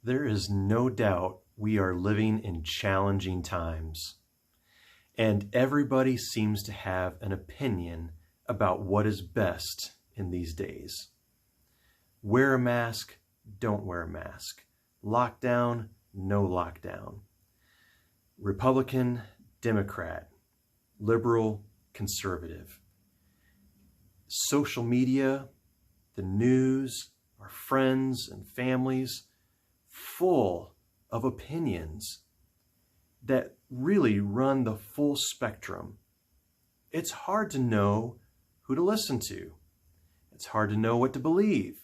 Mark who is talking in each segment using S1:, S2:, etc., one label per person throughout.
S1: There is no doubt we are living in challenging times, and everybody seems to have an opinion about what is best in these days. Wear a mask, don't wear a mask. Lockdown, no lockdown. Republican, Democrat, liberal, conservative. Social media, the news, our friends and families, full of opinions that really run the full spectrum. It's hard to know who to listen to. It's hard to know what to believe.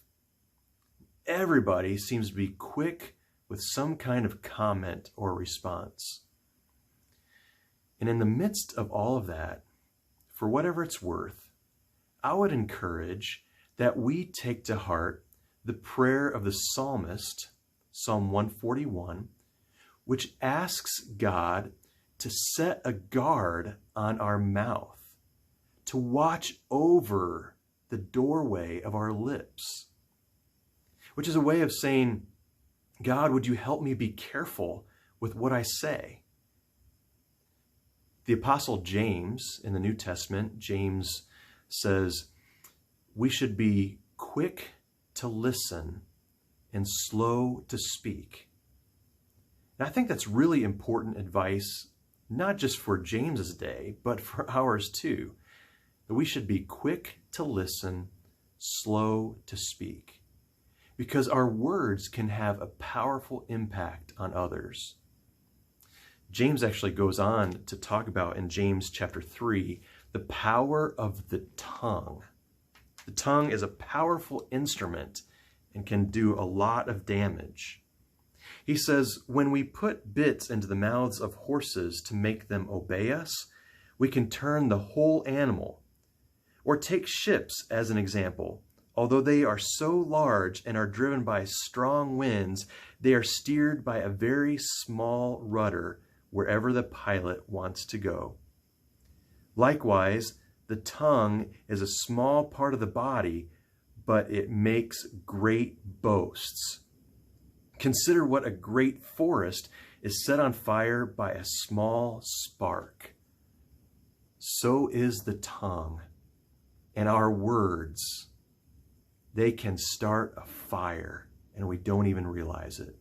S1: Everybody seems to be quick with some kind of comment or response. And in the midst of all of that, for whatever it's worth, I would encourage that we take to heart the prayer of the psalmist, Psalm 141, which asks God to set a guard on our mouth, to watch over the doorway of our lips, which is a way of saying, God, would you help me be careful with what I say? The Apostle James in the New Testament, James says, we should be quick to listen and slow to speak. And I think that's really important advice, not just for James's day, but for ours too. That we should be quick to listen, slow to speak. Because our words can have a powerful impact on others. James actually goes on to talk about in James chapter 3, the power of the tongue. The tongue is a powerful instrument and can do a lot of damage. He says, when we put bits into the mouths of horses to make them obey us, we can turn the whole animal. Or take ships as an example. Although they are so large and are driven by strong winds, they are steered by a very small rudder wherever the pilot wants to go. Likewise, the tongue is a small part of the body, but it makes great boasts. Consider what a great forest is set on fire by a small spark. So is the tongue and our words. They can start a fire and we don't even realize it,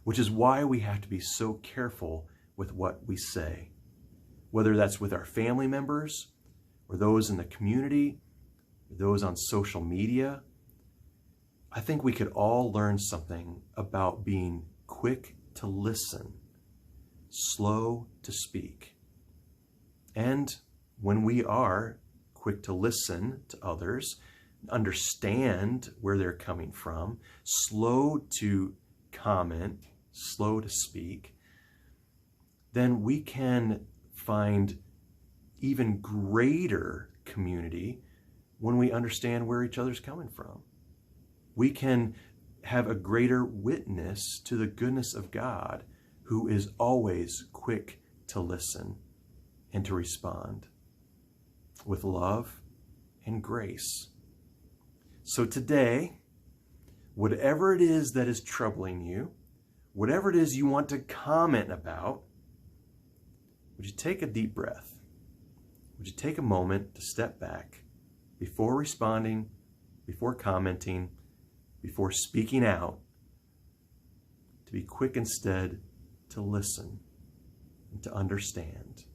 S1: which is why we have to be so careful with what we say, whether that's with our family members or those in the community, or those on social media. I think we could all learn something about being quick to listen, slow to speak. And when we are quick to listen to others, understand where they're coming from, slow to comment, slow to speak, then we can find even greater community when we understand where each other's coming from. We can have a greater witness to the goodness of God, who is always quick to listen and to respond with love and grace. So today, whatever it is that is troubling you, whatever it is you want to comment about, would you take a deep breath? Would you take a moment to step back before responding, before commenting, before speaking out, to be quick instead to listen and to understand?